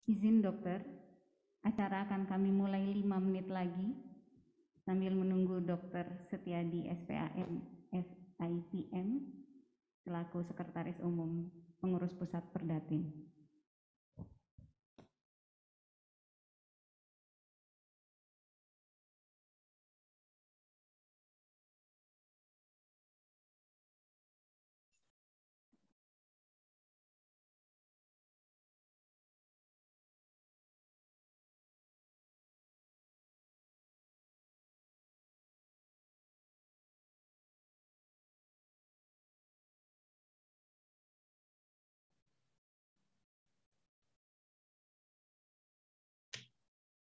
Izin dokter, acara akan kami mulai 5 menit lagi sambil menunggu Dokter Setiadi SPAM FIPM selaku Sekretaris Umum Pengurus Pusat Perdatin.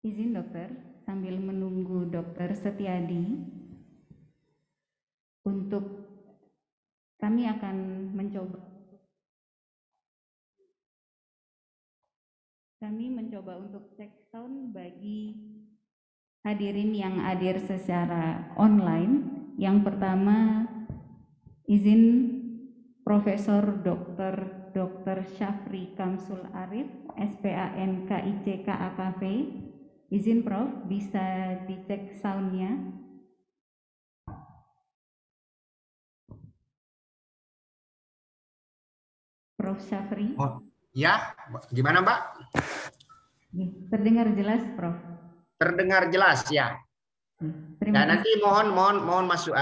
Izin dokter, sambil menunggu Dokter Setiadi, untuk kami akan mencoba untuk cek sound bagi hadirin yang hadir secara online. Yang pertama, izin Profesor Dr. Syafri Kamsul Arif, SPAN KIC KAKV. Izin Prof, bisa dicek soundnya. Prof Syafri. Oh, ya, gimana Mbak? Terdengar jelas, Prof? Terdengar jelas ya. Terima kasih. Nanti mohon masuk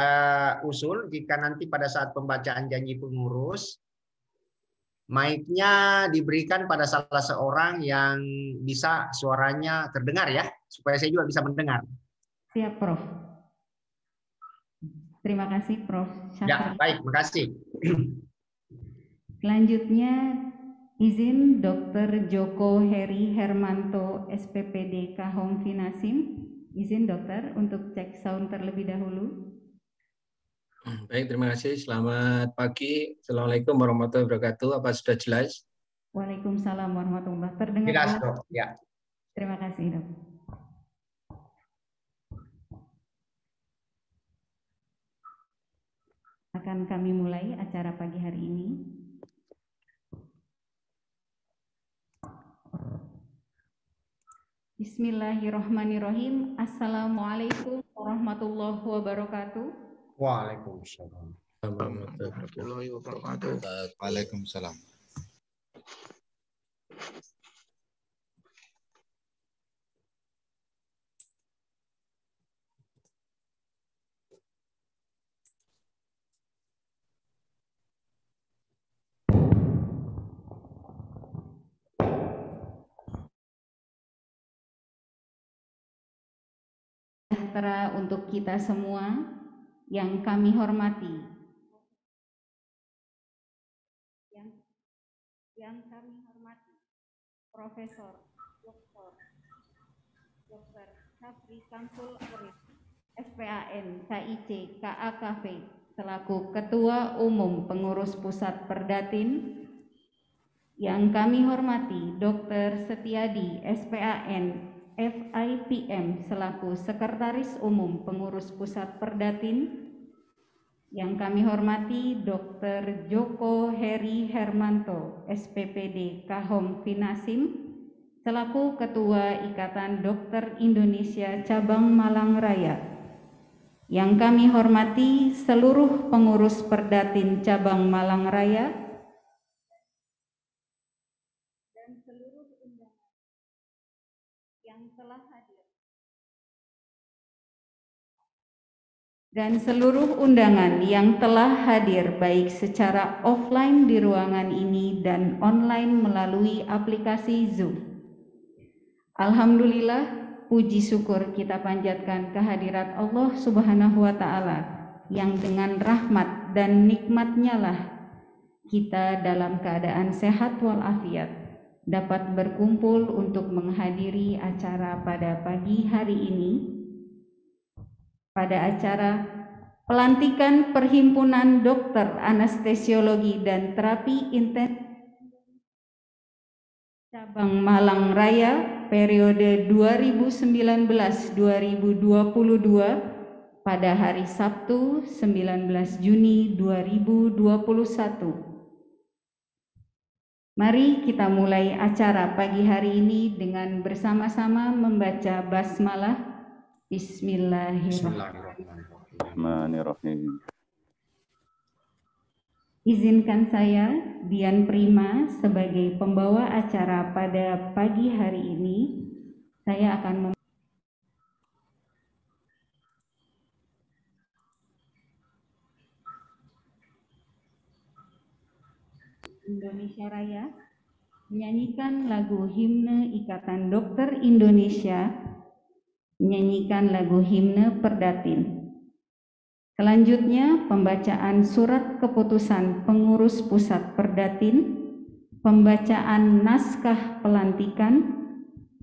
usul jika nanti pada saat pembacaan janji pengurus mic-nya diberikan pada salah seorang yang bisa suaranya terdengar ya, supaya saya juga bisa mendengar. Siap, Prof. Terima kasih, Prof. Syafri. Ya, baik, makasih. Selanjutnya, izin Dr. Joko Heri Hermanto, SPPD Kahong Finasim. Izin dokter untuk cek sound terlebih dahulu. Baik, terima kasih. Selamat pagi. Assalamualaikum warahmatullahi wabarakatuh. Apa sudah jelas? Waalaikumsalam warahmatullahi wabarakatuh. Terdengar Jelas, jelas? Dok. Ya. Terima kasih, Dok. Akan kami mulai acara pagi hari ini. Bismillahirrahmanirrahim. Assalamualaikum warahmatullahi wabarakatuh. Waalaikumsalam. Warahmatullahi wabarakatuh. Waalaikumsalam. Sejahtera untuk kita semua yang kami hormati. Yang kami hormati Profesor Dr. Syafri Kamsul Arif, SPAN KIC KAKV selaku Ketua Umum Pengurus Pusat Perdatin. Yang kami hormati Dr. Setiadi SPAN FIPM selaku Sekretaris Umum Pengurus Pusat Perdatin. Yang kami hormati Dr. Joko Heri Hermanto, SPPD Kahong Finasim, selaku Ketua Ikatan Dokter Indonesia Cabang Malang Raya. Yang kami hormati seluruh pengurus Perdatin Cabang Malang Raya dan seluruh undangan yang telah hadir. Dan seluruh undangan yang telah hadir baik secara offline di ruangan ini dan online melalui aplikasi Zoom. Alhamdulillah, puji syukur kita panjatkan kehadirat Allah Subhanahu wa Ta'ala yang dengan rahmat dan nikmat-Nya lah kita dalam keadaan sehat walafiat dapat berkumpul untuk menghadiri acara pada pagi hari ini, pada acara pelantikan Perhimpunan Dokter Anestesiologi dan Terapi Intensif Cabang Malang Raya periode 2019-2022 pada hari Sabtu 19 Juni 2021. Mari kita mulai acara pagi hari ini dengan bersama-sama membaca basmalah. Bismillahirrahmanirrahim. Izinkan saya, Dian Prima, sebagai pembawa acara pada pagi hari ini, saya akan Indonesia Raya menyanyikan lagu himne Ikatan Dokter Indonesia, menyanyikan lagu himne Perdatin. Selanjutnya pembacaan surat keputusan pengurus pusat Perdatin, pembacaan naskah pelantikan,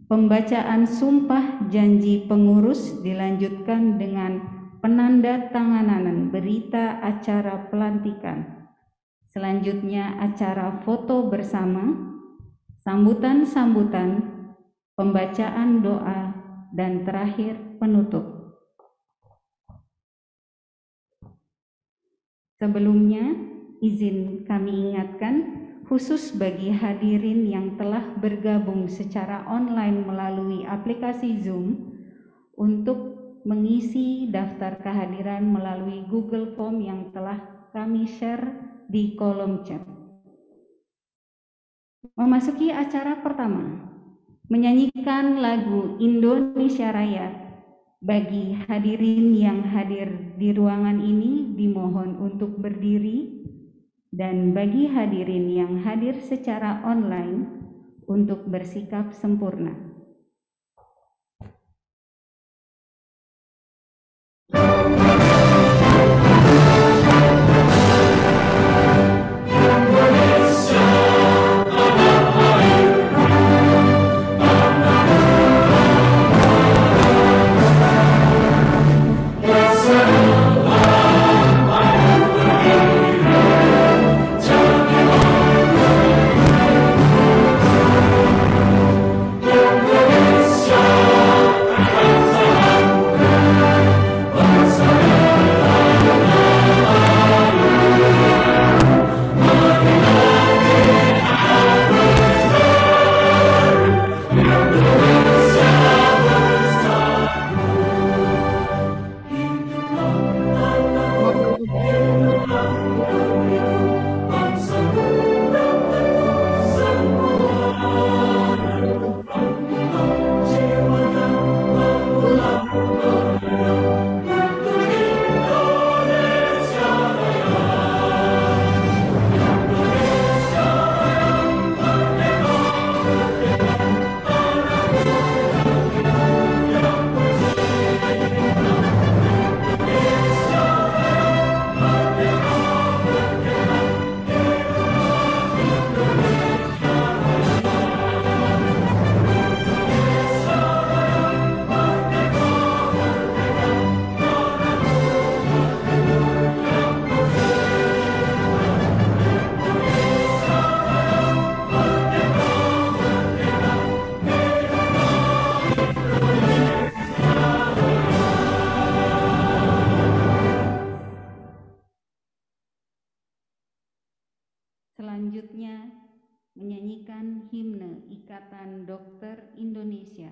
pembacaan sumpah janji pengurus dilanjutkan dengan penandatanganan berita acara pelantikan. Selanjutnya acara foto bersama, sambutan-sambutan, pembacaan doa, dan terakhir penutup. Sebelumnya, izin kami ingatkan, khusus bagi hadirin yang telah bergabung secara online melalui aplikasi Zoom, untuk mengisi daftar kehadiran melalui Google Form yang telah kami share di kolom chat. Memasuki acara pertama, menyanyikan lagu Indonesia Raya. Bagi hadirin yang hadir di ruangan ini dimohon untuk berdiri, dan bagi hadirin yang hadir secara online untuk bersikap sempurna. Selanjutnya, menyanyikan himne Ikatan Dokter Indonesia.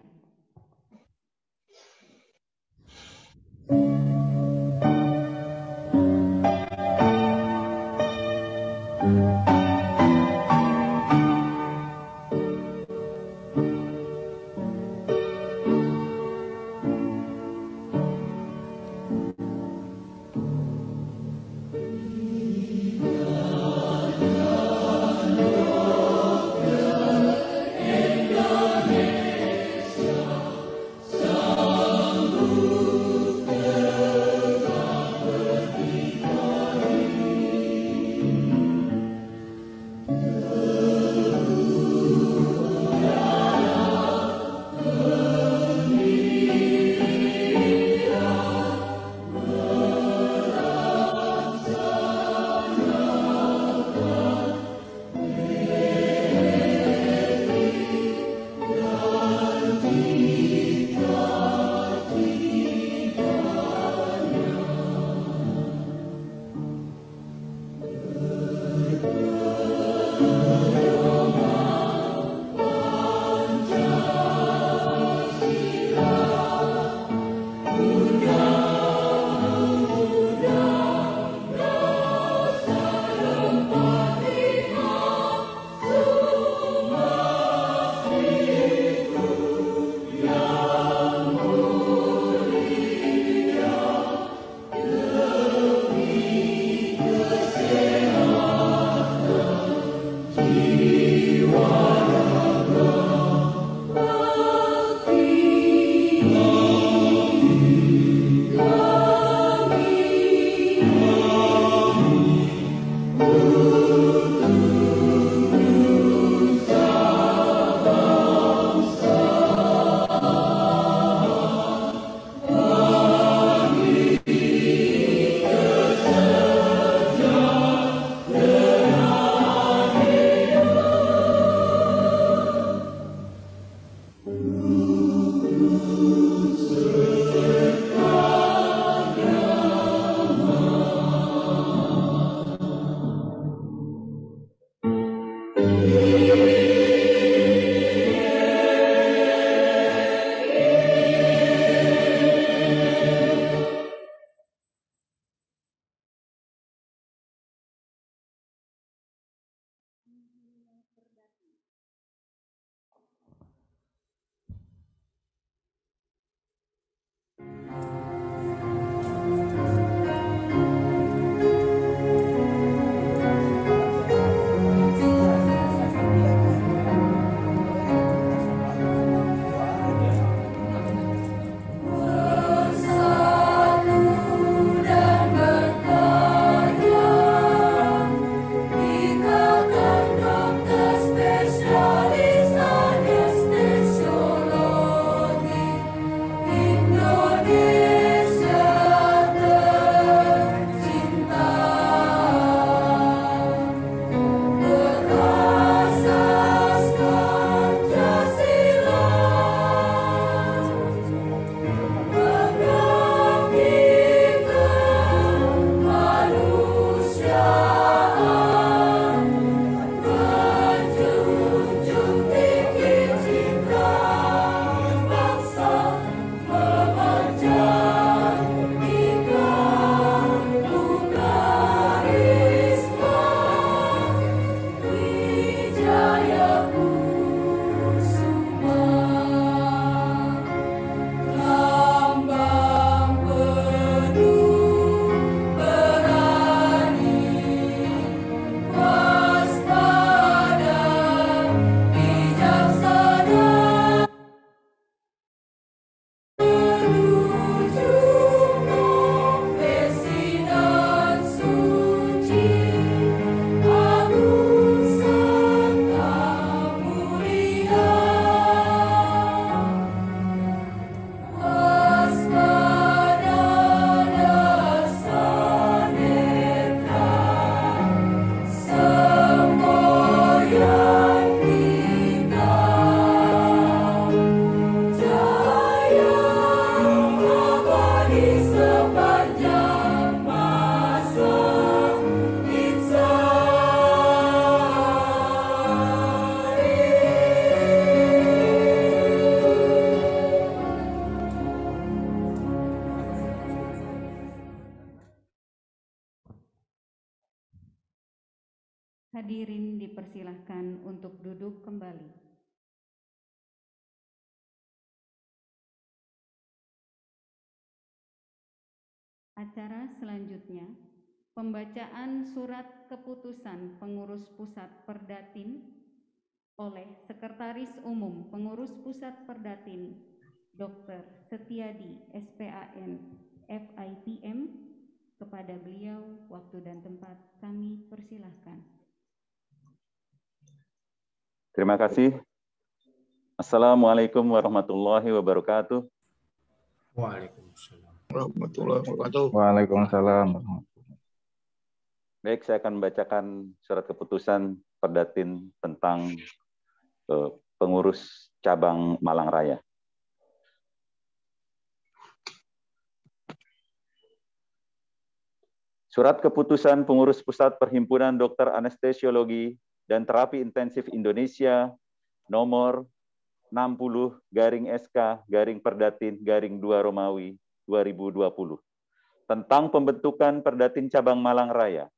Hadirin dipersilahkan untuk duduk kembali. Acara selanjutnya, pembacaan surat keputusan pengurus pusat Perdatin oleh Sekretaris Umum Pengurus Pusat Perdatin, Dr. Setiadi, SPAN, FIPM. Kepada beliau, waktu dan tempat kami persilahkan. Terima kasih. Assalamualaikum warahmatullahi wabarakatuh. Waalaikumsalam warahmatullahi wabarakatuh. Waalaikumsalam. Baik, saya akan membacakan surat keputusan Perdatin tentang pengurus cabang Malang Raya. Surat keputusan pengurus pusat Perhimpunan Dokter Anestesiologi dan Terapi Intensif Indonesia nomor 60/SK/Perdatin/2 Romawi 2020 tentang pembentukan Perdatin cabang Malang Raya.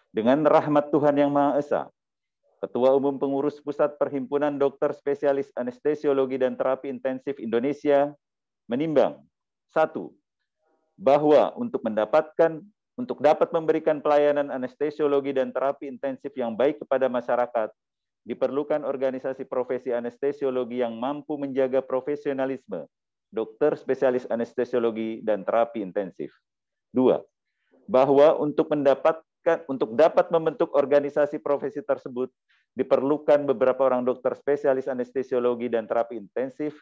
Dengan rahmat Tuhan Yang Maha Esa, Ketua Umum Pengurus Pusat Perhimpunan Dokter Spesialis Anestesiologi dan Terapi Intensif Indonesia menimbang: 1. Bahwa untuk dapat memberikan pelayanan anestesiologi dan terapi intensif yang baik kepada masyarakat, diperlukan organisasi profesi anestesiologi yang mampu menjaga profesionalisme dokter spesialis anestesiologi dan terapi intensif. 2. Bahwa untuk dapat membentuk organisasi profesi tersebut, diperlukan beberapa orang dokter spesialis anestesiologi dan terapi intensif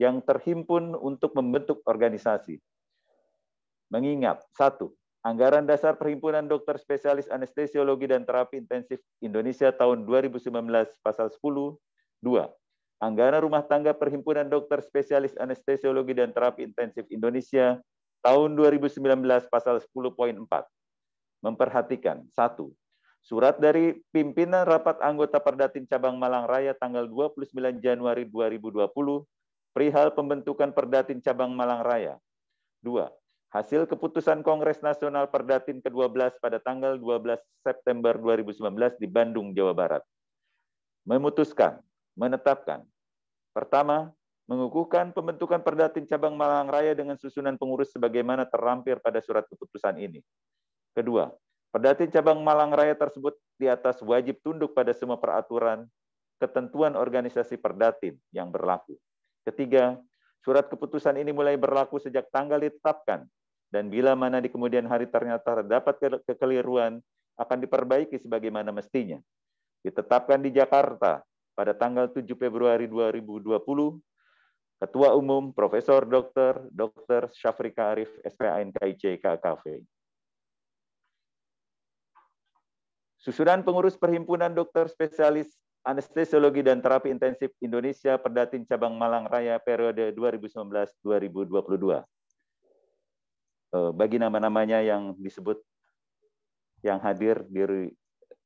yang terhimpun untuk membentuk organisasi. Mengingat: 1. Anggaran dasar Perhimpunan Dokter Spesialis Anestesiologi dan Terapi Intensif Indonesia tahun 2019 pasal 10. 2. Anggaran rumah tangga Perhimpunan Dokter Spesialis Anestesiologi dan Terapi Intensif Indonesia tahun 2019 pasal 10.4. Memperhatikan: 1. Surat dari pimpinan rapat anggota Perdatin Cabang Malang Raya tanggal 29 Januari 2020 perihal pembentukan Perdatin Cabang Malang Raya. 2. Hasil keputusan Kongres Nasional Perdatin ke-12 pada tanggal 12 September 2019 di Bandung, Jawa Barat. Memutuskan, menetapkan. Pertama, mengukuhkan pembentukan Perdatin Cabang Malang Raya dengan susunan pengurus sebagaimana terlampir pada surat keputusan ini. Kedua, Perdatin Cabang Malang Raya tersebut di atas wajib tunduk pada semua peraturan, ketentuan organisasi Perdatin yang berlaku. Ketiga, surat keputusan ini mulai berlaku sejak tanggal ditetapkan, dan bila mana di kemudian hari ternyata terdapat kekeliruan, akan diperbaiki sebagaimana mestinya. Ditetapkan di Jakarta pada tanggal 7 Februari 2020, Ketua Umum Profesor Dr. Syafrika Arif, SPAN KIC KKV. Susunan pengurus Perhimpunan Dokter Spesialis Anestesiologi dan Terapi Intensif Indonesia Perdatin Cabang Malang Raya periode 2019-2022. Bagi nama-namanya yang disebut yang hadir di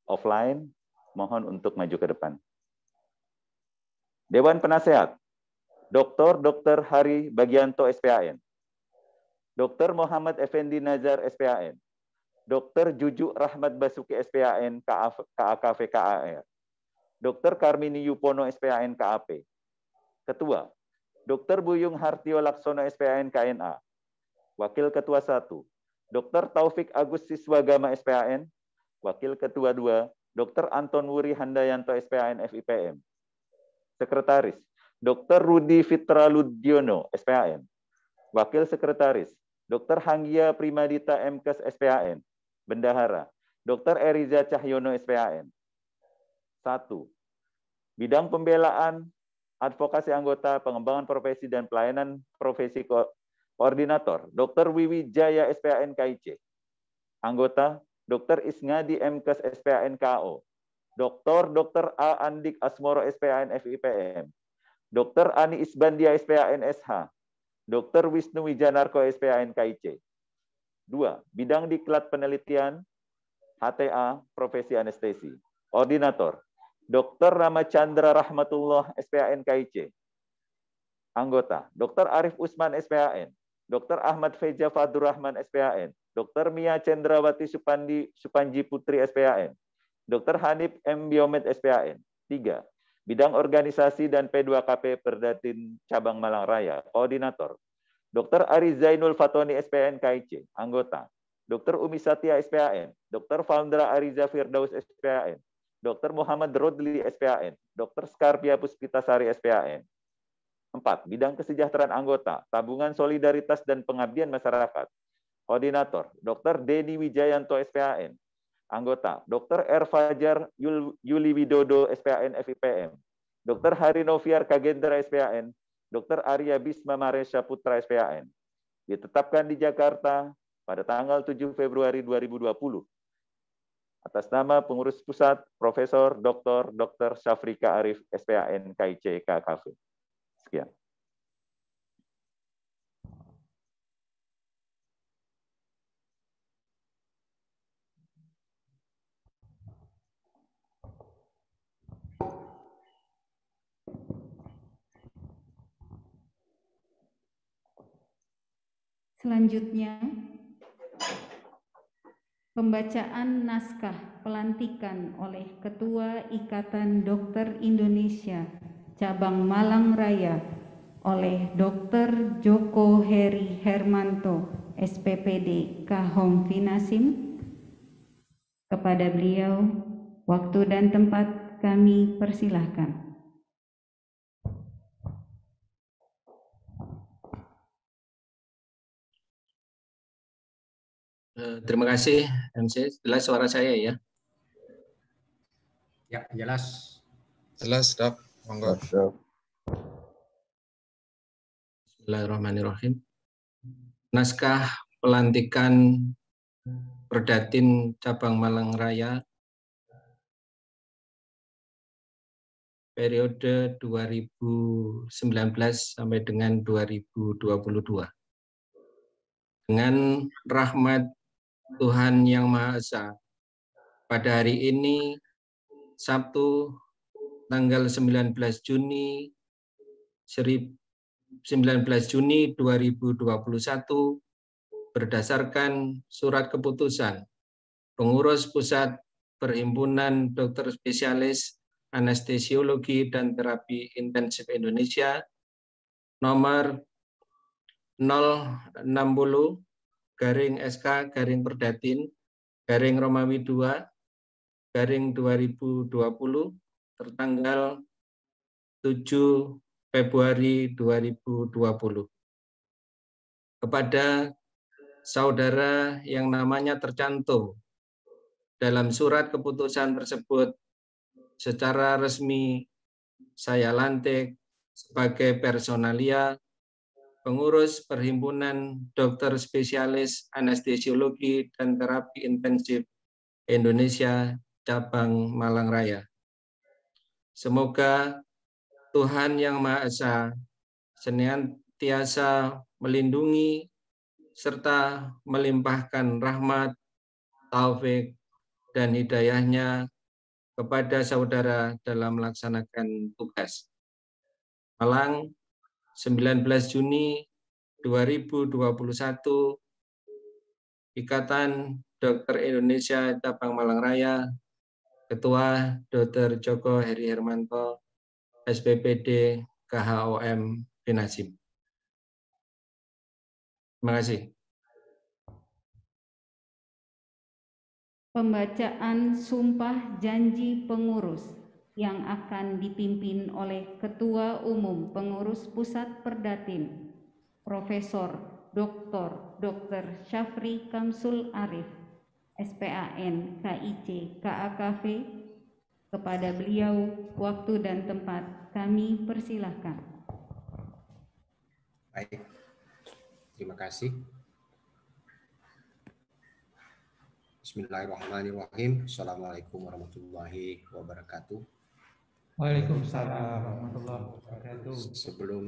offline, mohon untuk maju ke depan. Dewan Penasehat, Dr. Hari Bagianto SPAN, Dr. Muhammad Effendi Nazar SPAN, Dr. Juju Rahmat Basuki SPAN KAKV KAR, Dr. Karmini Yupono SPAN KAP, Ketua, Dr. Buyung Hartio Laksono SPAN KNA, Wakil Ketua 1, Dr. Taufik Agus Siswagama SPAN, Wakil Ketua 2, Dr. Anton Wuri Handayanto SPAN FIPM, Sekretaris, Dr. Rudi Fitra Ludiono SPAN, Wakil Sekretaris, Dr. Hanggia Primadita MKes SPAN, Bendahara, Dr. Eriza Cahyono SPAN. 1. Bidang pembelaan, advokasi anggota, pengembangan profesi dan pelayanan profesi koordinator, Dr. Wiwi Jaya SPAN KIC. Anggota, Dr. Isngadi MKes SPAN KO. Dr. A. Andik Asmoro SPAN FIPM. Dr. Ani Isbandia SPAN SH. Dr. Wisnu Wijanarko SPAN KIC. 2. Bidang diklat penelitian, HTA, profesi anestesi. Koordinator, Dr. Ramachandra Rahmatullah SPAN KIC. Anggota, Dr. Arif Usman SPAN, Dr. Ahmad Feja Fadurrahman SPAN, Dr. Mia Cendrawati Supanji Putri SPAN, Dr. Hanif M. Biomed SPAN. 3. Bidang organisasi dan P2KP Perdatin Cabang Malang Raya. Koordinator, Dr. Ari Zainul Fatoni SPAN KIC. Anggota, Dr. Umi Satya SPAN, Dr. Faundra Ariza Firdaus SPAN, Dr. Muhammad Rodli SPAN, Dr. Skarpia Puspitasari SPAN. 4. Bidang kesejahteraan anggota, tabungan solidaritas dan pengabdian masyarakat. Koordinator, Dr. Denny Wijayanto SPAN. Anggota, Dr. R. Fajar Yuli Widodo SPAN FIPM, Dr. Hari Noviar Kagendra SPAN, Dr. Arya Bisma Maresha Putra SPAN. Ditetapkan di Jakarta pada tanggal 7 Februari 2020. Atas nama pengurus pusat, Profesor Dr. Syafrika Arif SPAN KIC KKV. Sekian. Selanjutnya, pembacaan naskah pelantikan oleh Ketua Ikatan Dokter Indonesia Cabang Malang Raya oleh Dr. Joko Heri Hermanto, SPPD Kahom Finasim. Kepada beliau, waktu dan tempat kami persilahkan. Terima kasih MC. Jelas suara saya ya? Ya, jelas. Jelas, Dok. Monggo. Bismillahirrahmanirrahim. Naskah pelantikan Perdatin Cabang Malang Raya periode 2019 sampai dengan 2022. Dengan rahmat Tuhan Yang Maha Esa, pada hari ini, Sabtu, tanggal 19 Juni 2021, berdasarkan surat keputusan Pengurus Pusat Perhimpunan Dokter Spesialis Anestesiologi dan Terapi Intensif Indonesia nomor 060-Perdatin-Romawi 2-2020 tertanggal 7 Februari 2020. Kepada saudara yang namanya tercantum dalam surat keputusan tersebut, secara resmi saya lantik sebagai personalia Pengurus Perhimpunan Dokter Spesialis Anestesiologi dan Terapi Intensif Indonesia Cabang Malang Raya. Semoga Tuhan Yang Maha Esa senantiasa melindungi serta melimpahkan rahmat, taufik, dan hidayahnya kepada saudara dalam melaksanakan tugas. Malang, 19 Juni 2021, Ikatan Dokter Indonesia Cabang Malang Raya, Ketua Dr. Joko Heri Hermanto, SPPD KHOM Binasib. Terima kasih. Pembacaan Sumpah Janji Pengurus yang akan dipimpin oleh Ketua Umum Pengurus Pusat Perdatin, Profesor Dr. Syafri Kamsul Arif, SPAN, KIC, KAKV. Kepada beliau, waktu dan tempat kami persilahkan. Baik, terima kasih. Bismillahirrahmanirrahim. Assalamualaikum warahmatullahi wabarakatuh. Waalaikumsalam warahmatullahi wabarakatuh. Sebelum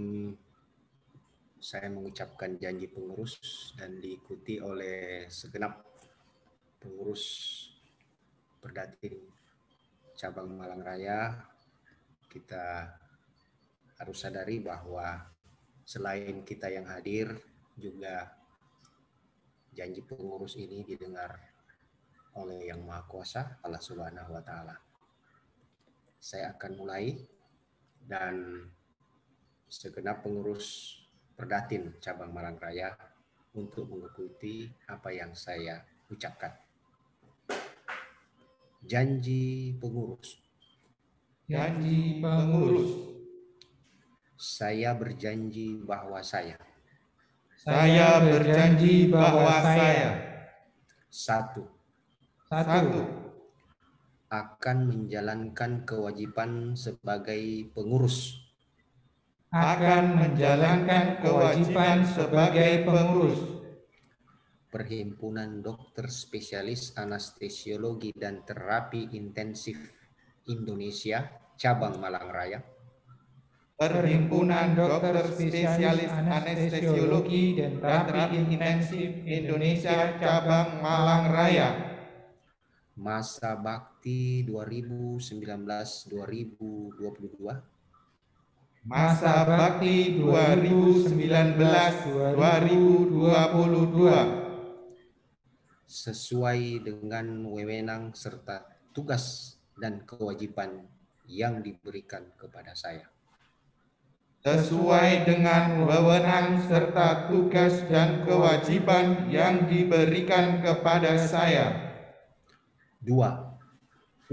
saya mengucapkan janji pengurus dan diikuti oleh segenap pengurus Perdatin Cabang Malang Raya, kita harus sadari bahwa selain kita yang hadir, juga janji pengurus ini didengar oleh Yang Maha Kuasa, Allah Subhanahu wa Ta'ala. Saya akan mulai, dan segenap pengurus Perdatin Cabang Malang Raya untuk mengikuti apa yang saya ucapkan. Janji pengurus. Janji pengurus. Saya berjanji bahwa saya berjanji bahwa saya satu, akan menjalankan kewajiban sebagai pengurus Perhimpunan Dokter Spesialis Anestesiologi dan Terapi Intensif Indonesia Cabang Malang Raya. Perhimpunan Dokter Spesialis Anestesiologi dan Terapi Intensif Indonesia Cabang Malang Raya. Masa bakti 2019-2022. Masa bakti 2019-2022. Sesuai dengan wewenang serta tugas dan kewajiban yang diberikan kepada saya. Sesuai dengan wewenang serta tugas dan kewajiban yang diberikan kepada saya. 2.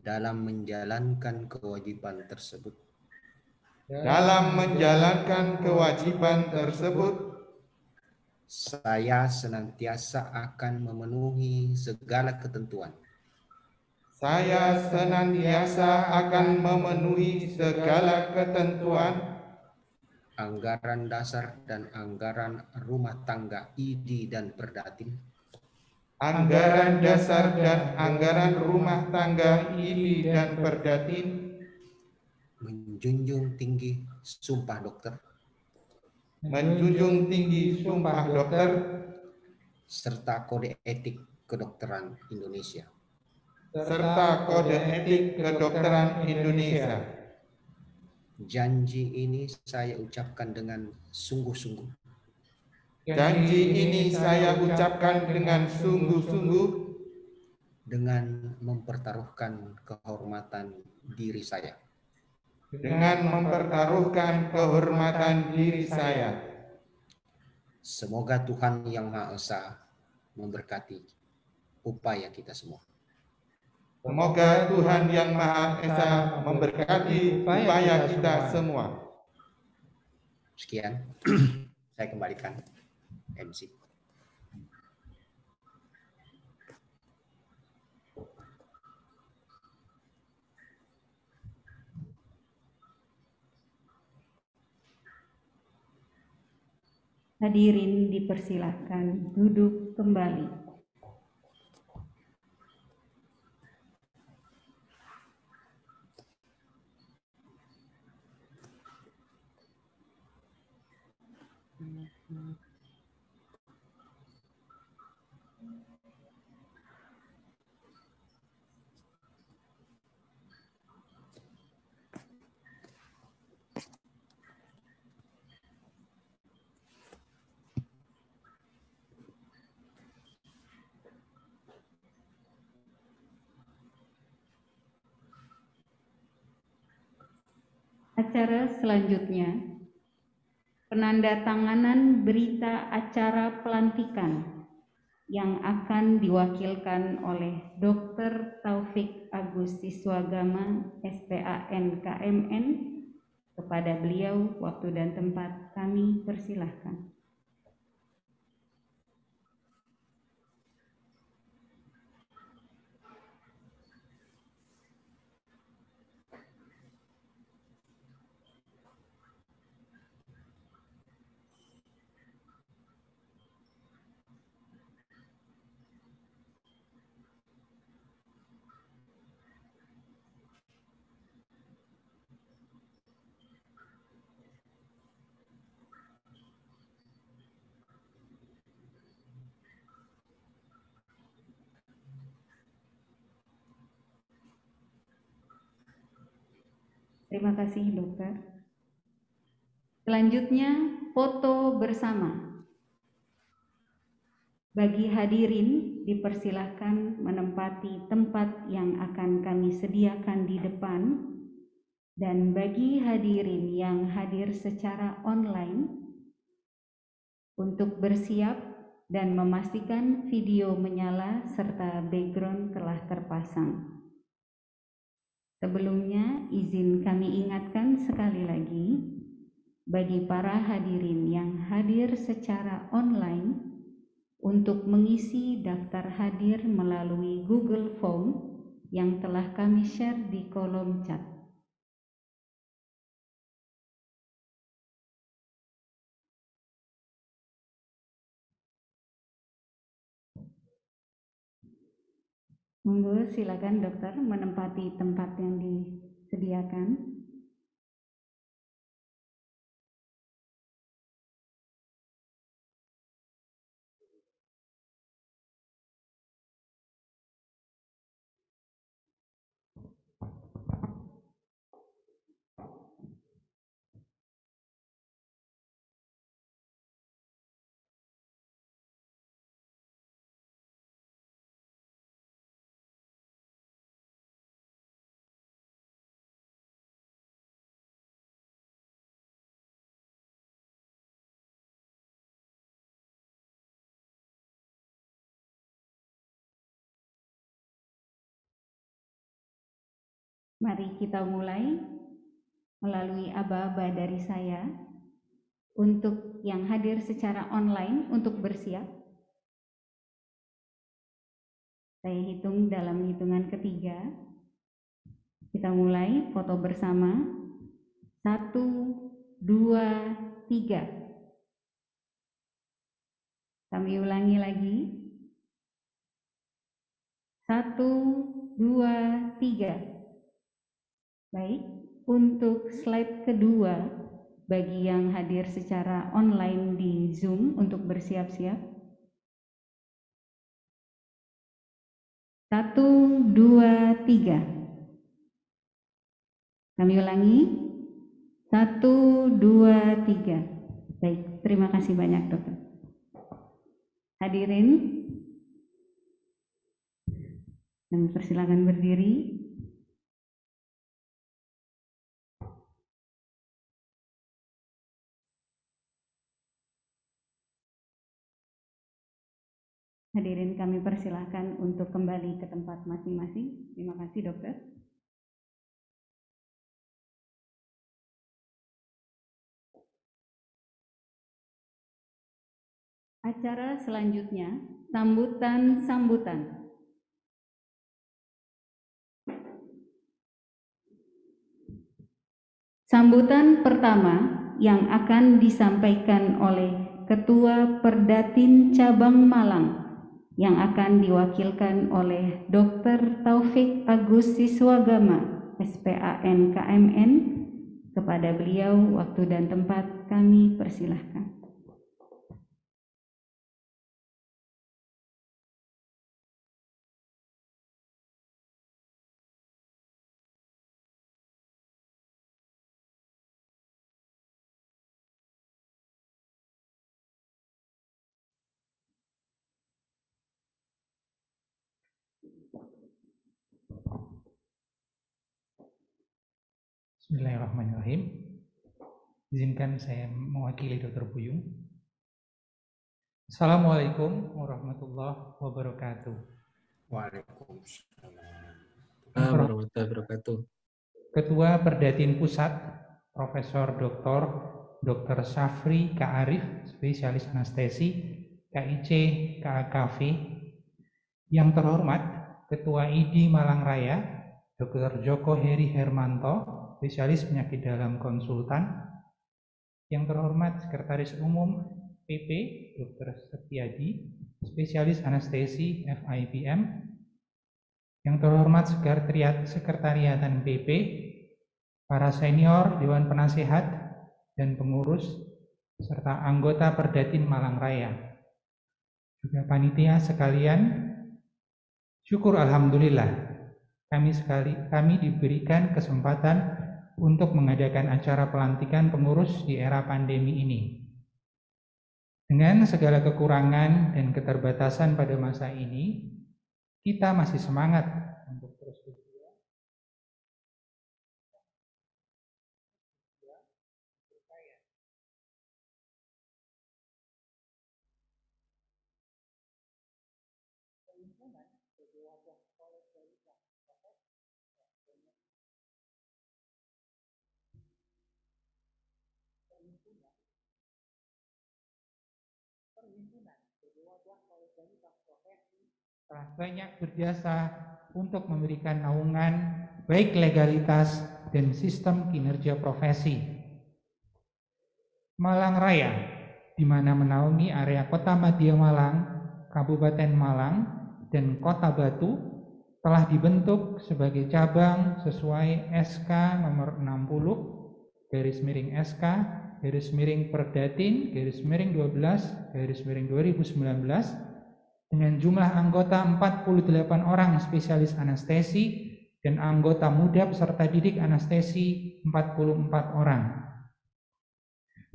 Dalam menjalankan kewajiban tersebut. Saya senantiasa akan memenuhi segala ketentuan. Anggaran dasar dan anggaran rumah tangga ID dan Perdatin. Menjunjung tinggi sumpah dokter. Serta kode etik Kedokteran Indonesia, serta Kode Etik Kedokteran Indonesia. Janji ini saya ucapkan dengan sungguh-sungguh. Janji ini saya ucapkan dengan sungguh-sungguh dengan mempertaruhkan kehormatan diri saya. dengan mempertaruhkan kehormatan diri saya. Semoga Tuhan Yang Maha Esa memberkati upaya kita semua. Semoga Tuhan Yang Maha Esa memberkati upaya kita semua. Sekian, saya kembalikan MC. Hadirin dipersilahkan duduk kembali. Acara selanjutnya, penandatanganan berita acara pelantikan yang akan diwakilkan oleh Dr. Taufik Agus Siswagama, SPAN KMN. Kepada beliau, waktu dan tempat kami persilahkan. Terima kasih, Dokter. Selanjutnya, foto bersama. Bagi hadirin dipersilahkan menempati tempat yang akan kami sediakan di depan, dan bagi hadirin yang hadir secara online untuk bersiap dan memastikan video menyala serta background telah terpasang. Sebelumnya, izin kami ingatkan sekali lagi, bagi para hadirin yang hadir secara online, untuk mengisi daftar hadir melalui Google Form yang telah kami share di kolom chat. Monggo silakan dokter menempati tempat yang disediakan. Mari kita mulai melalui aba-aba dari saya. Untuk yang hadir secara online untuk bersiap. Saya hitung dalam hitungan ketiga. Kita mulai foto bersama. 1, 2, 3. Kami ulangi lagi. 1, 2, 3. Baik, untuk slide kedua, bagi yang hadir secara online di Zoom untuk bersiap-siap. 1, 2, 3. Kami ulangi. 1, 2, 3. Baik, terima kasih banyak dokter. Hadirin, kami persilakan berdiri. Hadirin kami persilahkan untuk kembali ke tempat masing-masing. Terima kasih dokter. Acara selanjutnya, sambutan. Sambutan pertama yang akan disampaikan oleh Ketua Perdatin Cabang Malang yang akan diwakilkan oleh Dr. Taufik Agus Siswagama, SPAN KMN. Kepada beliau waktu dan tempat kami persilahkan. Bismillahirrahmanirrahim. Izinkan saya mewakili Dr. Buyung. Assalamualaikum warahmatullahi wabarakatuh. Waalaikumsalam warahmatullahi wabarakatuh. Ketua Perdatin Pusat, Profesor Dr. Syafri K. Arif, spesialis anestesi, KIC KAKV. Yang terhormat Ketua ID Malang Raya, Dr. Joko Heri Hermanto, spesialis penyakit dalam konsultan. Yang terhormat Sekretaris Umum PP Dr. Setiadi, spesialis anestesi FIPM. Yang terhormat Sekretariatan PP, para senior Dewan Penasehat dan pengurus, serta anggota Perdatin Malang Raya. Juga panitia sekalian, syukur alhamdulillah kami diberikan kesempatan untuk mengadakan acara pelantikan pengurus di era pandemi ini. Dengan segala kekurangan dan keterbatasan pada masa ini, kita masih semangat untuk terus berjuang. Telah banyak berjasa untuk memberikan naungan baik legalitas dan sistem kinerja profesi. Malang Raya, di mana menaungi area Kota Madya Malang, Kabupaten Malang, dan Kota Batu, telah dibentuk sebagai cabang sesuai SK nomor 60/Perdatin/12/2019 dengan jumlah anggota 48 orang spesialis anestesi dan anggota muda peserta didik anestesi 44 orang.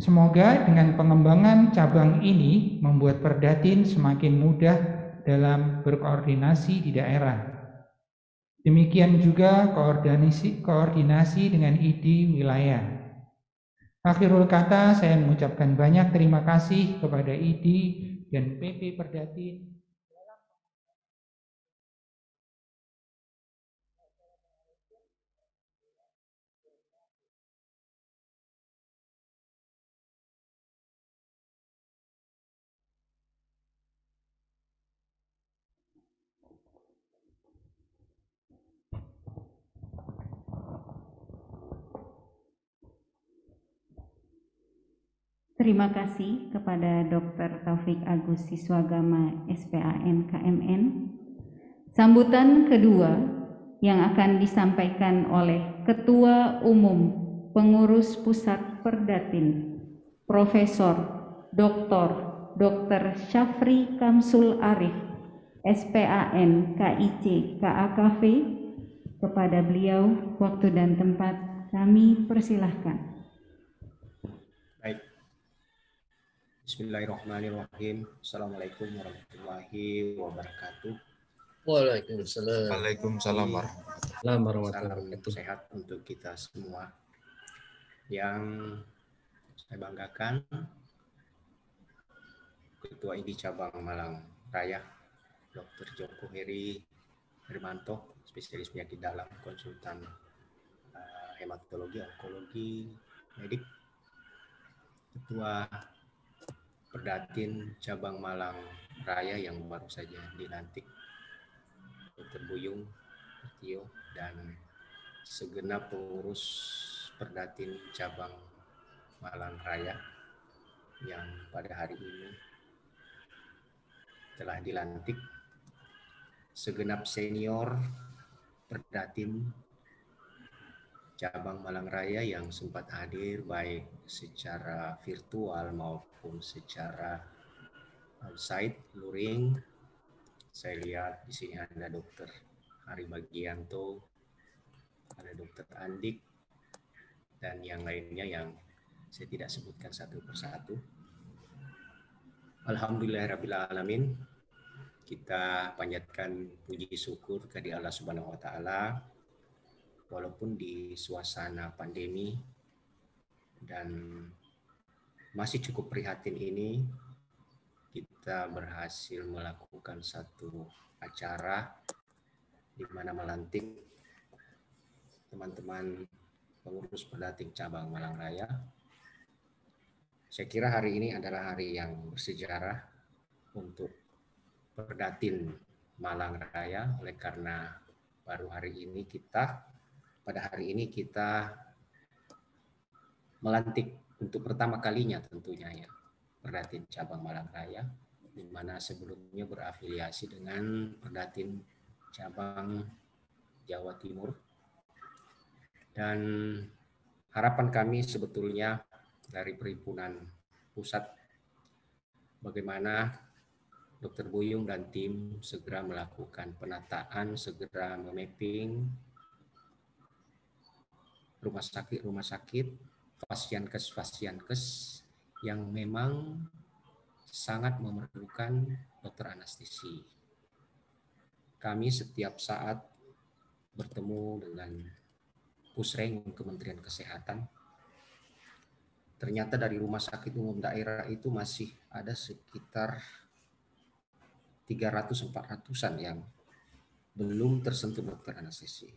Semoga dengan pengembangan cabang ini membuat Perdatin semakin mudah dalam berkoordinasi di daerah. Demikian juga koordinasi dengan ID wilayah. Akhirul kata, saya mengucapkan banyak terima kasih kepada ID dan PP Perdatin Terima kasih kepada Dr. Taufik Agus Siswagama, SPAN KMN. Sambutan kedua yang akan disampaikan oleh Ketua Umum Pengurus Pusat Perdatin, Profesor Dr. Syafri Kamsul Arif, SPAN KIC KAKV. Kepada beliau waktu dan tempat kami persilahkan. Baik. Bismillahirrahmanirrahim. Assalamualaikum warahmatullahi wabarakatuh. Waalaikumsalam. Waalaikumsalam warahmatullahi Salam wabarakatuh. sehat untuk kita semua. Yang saya banggakan, Ketua ID Cabang Malang Raya, Dr. Joko Heri Hermanto, spesialis penyakit dalam, konsultan hematologi, onkologi, medik, Ketua Perdatin Cabang Malang Raya yang baru saja dilantik, Dr. Buyung Tio, dan segenap pengurus Perdatin Cabang Malang Raya yang pada hari ini telah dilantik, segenap senior Perdatin Cabang Malang Raya yang sempat hadir baik secara virtual maupun secara onsite, luring. Saya lihat di sini ada Dr. Hari Bagianto, ada Dr. Andik, dan yang lainnya yang saya tidak sebutkan satu persatu. Alhamdulillahirrabbilalamin. Kita panjatkan puji syukur kepada Allah Subhanahu wa Ta'ala, walaupun di suasana pandemi dan masih cukup prihatin ini, kita berhasil melakukan satu acara di mana melantik teman-teman pengurus Perdatin Cabang Malang Raya. Saya kira hari ini adalah hari yang bersejarah untuk Perdatin Malang Raya, oleh karena pada hari ini kita melantik untuk pertama kalinya tentunya ya Perdatin Cabang Malang Raya, di mana sebelumnya berafiliasi dengan Perdatin Cabang Jawa Timur. Dan harapan kami sebetulnya dari Perhimpunan Pusat, bagaimana Dr. Buyung dan tim segera melakukan penataan, segera memapping rumah sakit, fasienkes yang memang sangat memerlukan dokter anestesi. Kami setiap saat bertemu dengan Pusreng Kementerian Kesehatan. Ternyata dari rumah sakit umum daerah itu masih ada sekitar 300-400-an yang belum tersentuh dokter anestesi.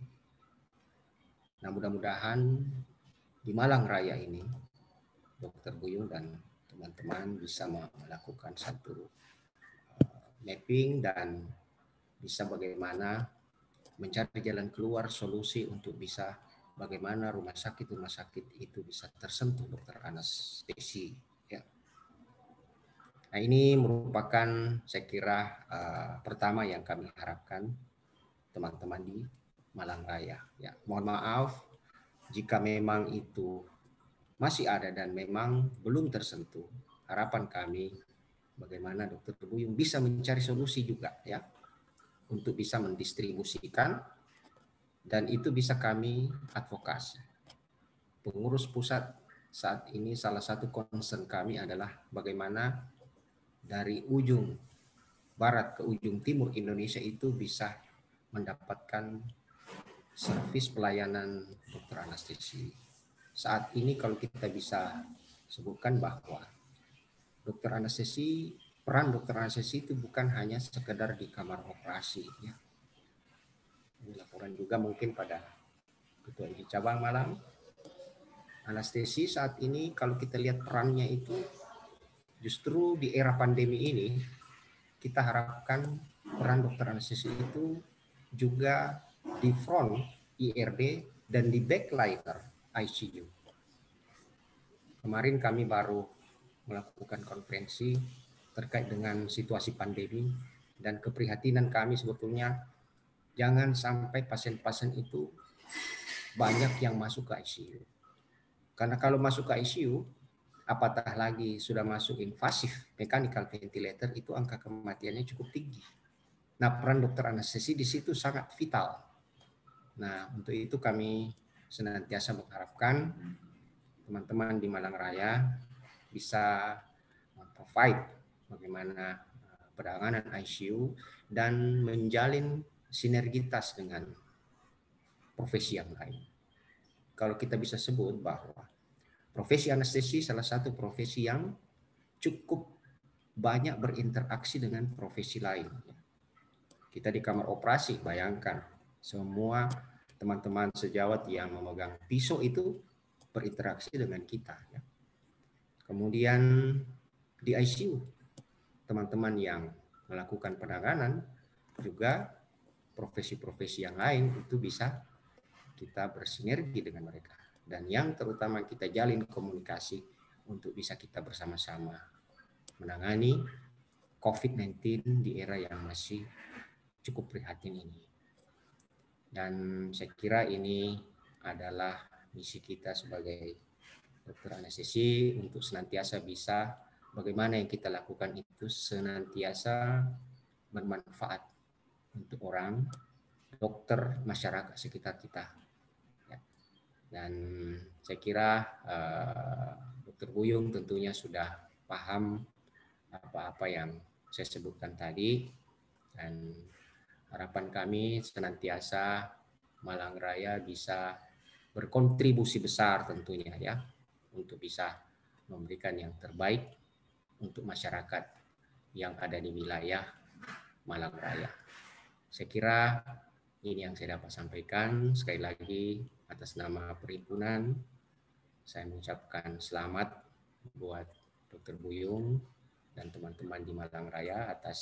Nah, mudah-mudahan di Malang Raya ini Dr. Buyung dan teman-teman bisa melakukan satu mapping dan bisa bagaimana mencari jalan keluar, solusi untuk bisa bagaimana rumah sakit itu bisa tersentuh dokter anestesi. Ya. Nah, ini merupakan saya kira pertama yang kami harapkan teman-teman di Malang Raya. Ya, mohon maaf jika memang itu masih ada dan memang belum tersentuh. Harapan kami bagaimana Dr. Buyung bisa mencari solusi juga ya untuk bisa mendistribusikan, dan itu bisa kami advokasi. Pengurus pusat saat ini salah satu concern kami adalah bagaimana dari ujung barat ke ujung timur Indonesia itu bisa mendapatkan servis pelayanan dokter anestesi. Saat ini kalau kita bisa sebutkan bahwa peran dokter anestesi itu bukan hanya sekedar di kamar operasi. Ya. Ini laporan juga mungkin pada Ketua ID Cabang Malang. Anestesi saat ini kalau kita lihat perannya itu justru di era pandemi ini kita harapkan peran dokter anestesi itu juga di front IRD dan di backliner ICU. Kemarin kami baru melakukan konferensi terkait dengan situasi pandemi dan keprihatinan kami sebetulnya jangan sampai pasien-pasien itu banyak yang masuk ke ICU. Karena kalau masuk ke ICU, apatah lagi sudah masuk invasif mechanical ventilator, itu angka kematiannya cukup tinggi. Nah, peran dokter anestesi di situ sangat vital. Nah, untuk itu kami senantiasa mengharapkan teman-teman di Malang Raya bisa provide bagaimana penanganan ICU dan menjalin sinergitas dengan profesi yang lain. Kalau kita bisa sebut bahwa profesi anestesi salah satu profesi yang cukup banyak berinteraksi dengan profesi lain. Kita di kamar operasi, bayangkan semua teman-teman sejawat yang memegang pisau itu berinteraksi dengan kita. Kemudian di ICU, teman-teman yang melakukan penanganan juga profesi-profesi yang lain itu bisa kita bersinergi dengan mereka. Dan yang terutama kita jalin komunikasi untuk bisa kita bersama-sama menangani COVID-19 di era yang masih cukup prihatin ini. Dan saya kira ini adalah misi kita sebagai dokter anestesi untuk senantiasa bisa bagaimana yang kita lakukan itu senantiasa bermanfaat untuk orang, dokter, masyarakat sekitar kita. Dan saya kira Dr. Buyung tentunya sudah paham apa-apa yang saya sebutkan tadi, dan harapan kami senantiasa Malang Raya bisa berkontribusi besar tentunya ya untuk bisa memberikan yang terbaik untuk masyarakat yang ada di wilayah Malang Raya. Saya kira ini yang saya dapat sampaikan. Sekali lagi atas nama perhimpunan saya mengucapkan selamat buat Dr. Buyung dan teman-teman di Malang Raya atas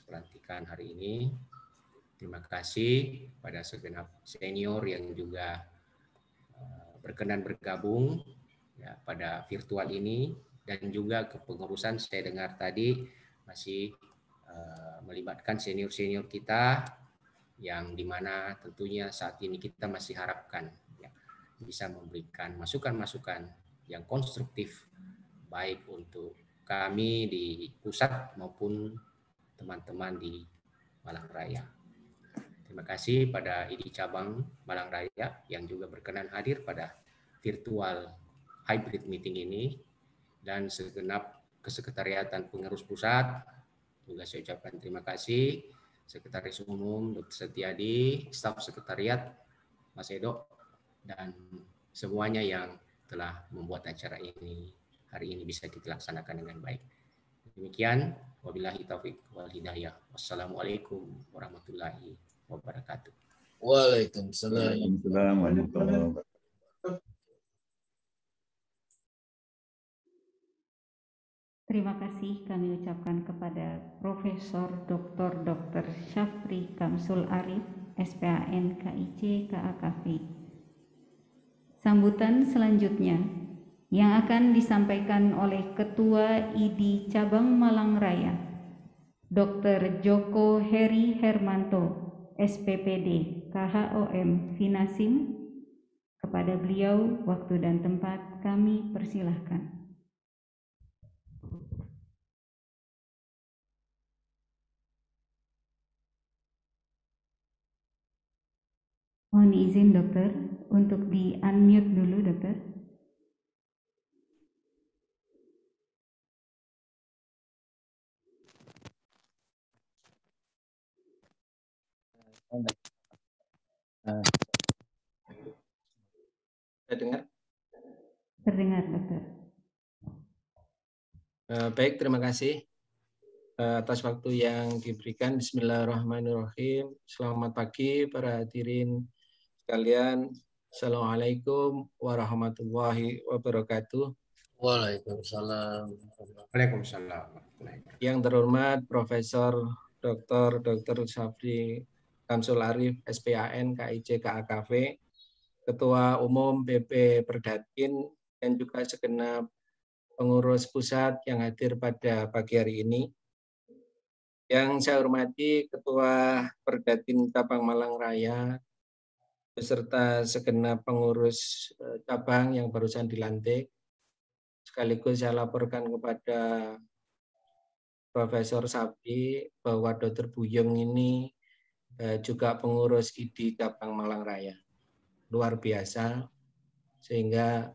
pelantikan hari ini. Terima kasih pada segenap senior yang juga berkenan bergabung ya, pada virtual ini, dan juga kepengurusan saya dengar tadi masih melibatkan senior-senior kita yang dimana tentunya saat ini kita masih harapkan ya, bisa memberikan masukan-masukan yang konstruktif baik untuk kami di pusat maupun teman-teman di Malang Raya. Terima kasih pada ID Cabang Malang Raya yang juga berkenan hadir pada virtual hybrid meeting ini, dan segenap kesekretariatan pengurus pusat juga saya ucapkan terima kasih. Sekretaris Umum Dr. Setiadi, staf sekretariat Mas Edo, dan semuanya yang telah membuat acara ini hari ini bisa kita laksanakan dengan baik. Demikian, wabillahi taufiq wal hidayah. Wassalamualaikum warahmatullahi wabarakatuh. Waalaikumsalam. Waalaikumsalam warahmatullahi wabarakatuh. Terima kasih kami ucapkan kepada Profesor Dr. Syafri Kamsul Arif, SPAN KIC KAKV. Sambutan selanjutnya yang akan disampaikan oleh Ketua ID Cabang Malang Raya, Dr. Joko Heri Hermanto, SPPD KHOM Finasim. Kepada beliau, waktu dan tempat kami persilahkan. Mohon izin dokter untuk di-unmute dulu dokter. Dengar? Terdengar dokter. Baik, terima kasih atas waktu yang diberikan. Bismillahirrahmanirrahim. Selamat pagi para hadirin sekalian. Assalamualaikum warahmatullahi wabarakatuh. Waalaikumsalam. Waalaikumsalam. Yang terhormat Profesor Dr. Syafri Kamsul Arif, SPAN KIC KAKV, Ketua Umum PP Perdatin, dan juga segenap pengurus pusat yang hadir pada pagi hari ini. Yang saya hormati Ketua Perdatin Cabang Malang Raya, beserta segenap pengurus cabang yang barusan dilantik. Sekaligus saya laporkan kepada Profesor Sabdi bahwa Dr. Buyung ini juga pengurus ID cabang Malang Raya. Luar biasa, sehingga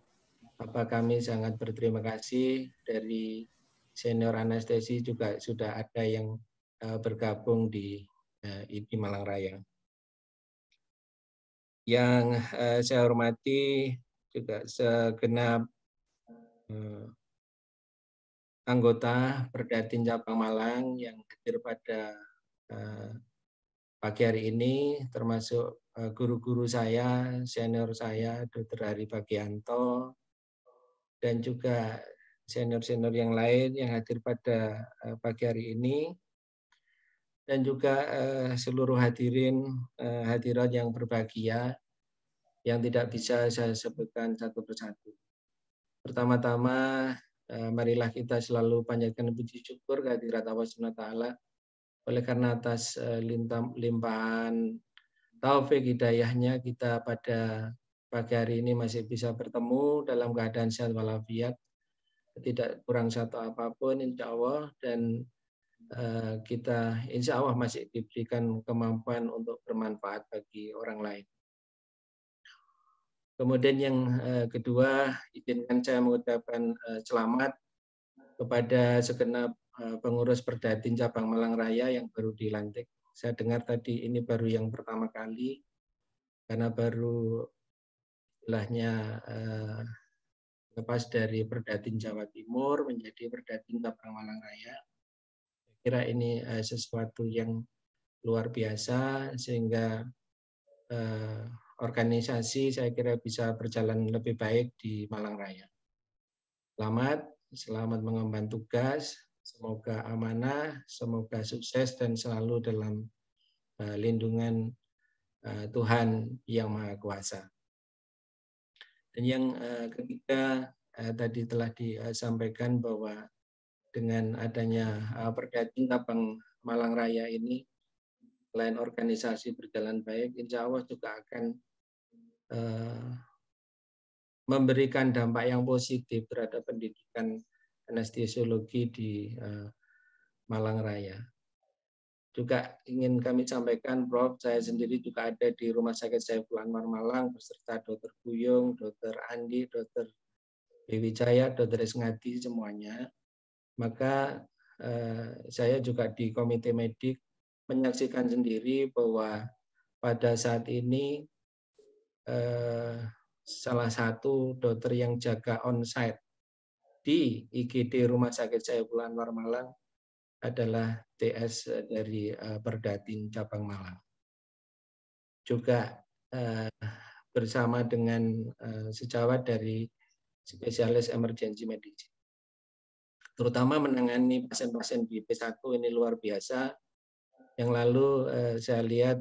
kami sangat berterima kasih. Dari senior anestesi juga sudah ada yang bergabung di ID Malang Raya. Yang saya hormati juga segenap anggota Perdatin Cabang Malang yang hadir pada pagi hari ini, termasuk guru-guru saya, senior saya, Dr. Hari Bagianto, dan juga senior-senior yang lain yang hadir pada pagi hari ini, dan juga seluruh hadirat yang berbahagia yang tidak bisa saya sebutkan satu persatu. Pertama-tama, marilah kita selalu panjatkan puji syukur kehadirat Allah SWT oleh karena atas limpahan taufik hidayahnya kita pada pagi hari ini masih bisa bertemu dalam keadaan sehat walafiat, tidak kurang satu apapun insya Allah, dan kita insya Allah masih diberikan kemampuan untuk bermanfaat bagi orang lain. Kemudian yang kedua, izinkan saya mengucapkan selamat kepada segenap pengurus Perdatin Cabang Malang Raya yang baru dilantik. Saya dengar tadi ini baru yang pertama kali, karena baru istilahnya lepas dari Perdatin Jawa Timur menjadi Perdatin Cabang Malang Raya. Saya kira ini sesuatu yang luar biasa, sehingga organisasi saya kira bisa berjalan lebih baik di Malang Raya. Selamat mengemban tugas, semoga amanah, semoga sukses dan selalu dalam lindungan Tuhan Yang Maha Kuasa. Dan yang ketiga, tadi telah disampaikan bahwa dengan adanya Perdatin Cabang Malang Raya ini, selain organisasi berjalan baik, insya Allah juga akan memberikan dampak yang positif terhadap pendidikan anestesiologi di Malang Raya. Juga ingin kami sampaikan, Prof, saya sendiri juga ada di Rumah Sakit Saiful Anwar Malang beserta Dr. Buyung, Dr. Andi, Dr. Wijaya, Dr. Esngadi semuanya. Maka saya juga di Komite Medik menyaksikan sendiri bahwa pada saat ini salah satu dokter yang jaga on-site di IGD Rumah Sakit Saiful Anwar Malang adalah TS dari Perdatin Cabang Malang. Juga bersama dengan sejawat dari spesialis emergency medicine. Terutama menangani pasien-pasien di P1 ini luar biasa. Yang lalu saya lihat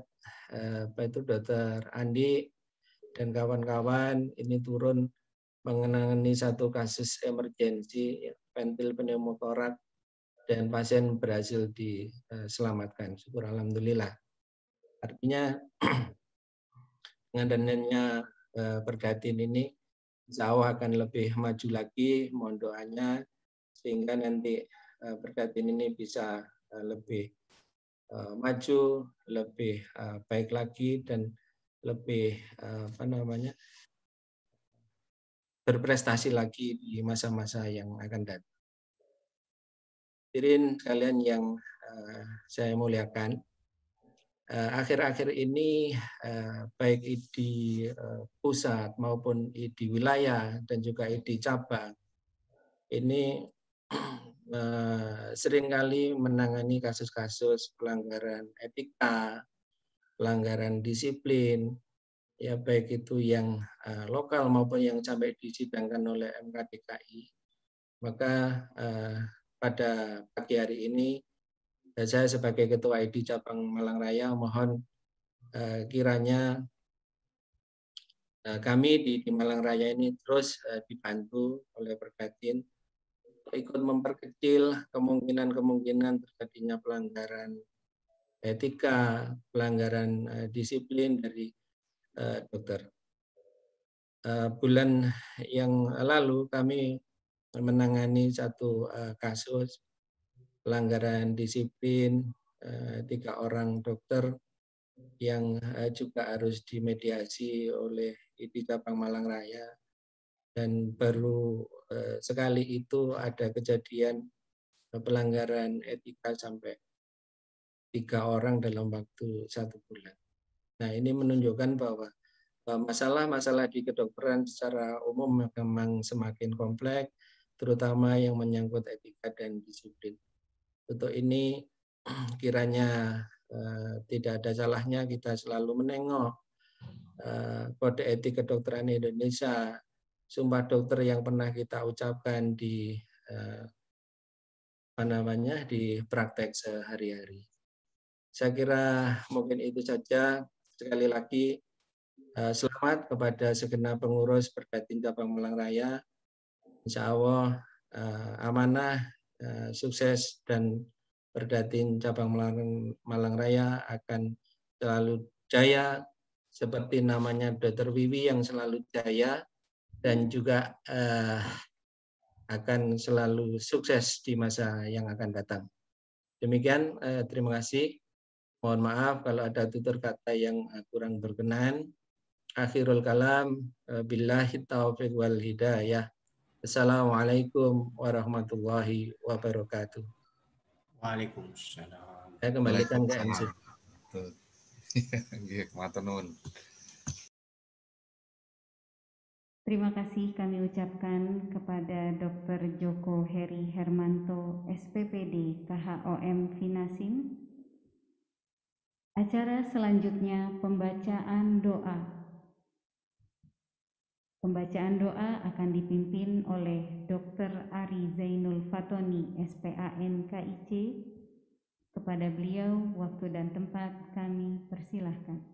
Dr. Andi dan kawan-kawan ini turun menangani satu kasus emergensi ventil pneumotorak dan pasien berhasil diselamatkan. Syukur alhamdulillah. Artinya dengan adanya Perdatin ini insya Allah akan lebih maju lagi, mohon doanya sehingga nanti Perdatin ini bisa lebih maju, lebih baik lagi dan lebih berprestasi lagi di masa-masa yang akan datang. Hadirin kalian yang saya muliakan, akhir-akhir ini baik di pusat maupun di wilayah dan juga di cabang ini seringkali menangani kasus-kasus pelanggaran etika, pelanggaran disiplin, ya baik itu yang lokal maupun yang sampai disidangkan oleh MK-DKI. Maka pada pagi hari ini saya sebagai Ketua ID Cabang Malang Raya mohon kiranya kami di Malang Raya ini terus dibantu oleh Perdatin untuk ikut memperkecil kemungkinan terjadinya pelanggaran etika, pelanggaran disiplin dari dokter. Bulan yang lalu kami menangani satu kasus pelanggaran disiplin 3 orang dokter yang juga harus dimediasi oleh ID Cabang Malang Raya, dan baru sekali itu ada kejadian pelanggaran etika sampai 3 orang dalam waktu 1 bulan. Nah, ini menunjukkan bahwa masalah-masalah di kedokteran secara umum memang semakin kompleks, terutama yang menyangkut etika dan disiplin. Untuk ini kiranya tidak ada salahnya kita selalu menengok kode etik kedokteran Indonesia, sumpah dokter yang pernah kita ucapkan di di praktek sehari-hari. Saya kira mungkin itu saja. Sekali lagi selamat kepada segenap pengurus Perdatin Cabang Malang Raya. Insya Allah amanah, sukses, dan Perdatin Cabang Malang Raya akan selalu jaya seperti namanya Dr. Wiwi yang selalu jaya, dan juga akan selalu sukses di masa yang akan datang. Demikian, terima kasih. Mohon maaf kalau ada tutur kata yang kurang berkenan. Akhirul kalam, billahi taufiq wal hidayah. Assalamualaikum warahmatullahi wabarakatuh. Waalaikumsalam. Saya kembalikan ke MC. Terima kasih kami ucapkan kepada Dr. Joko Heri Hermanto, SPPD KHOM Finasim. Acara selanjutnya pembacaan doa. Pembacaan doa akan dipimpin oleh Dr. Ari Zainul Fatoni, SPAN KIC. Kepada beliau, waktu dan tempat kami persilahkan.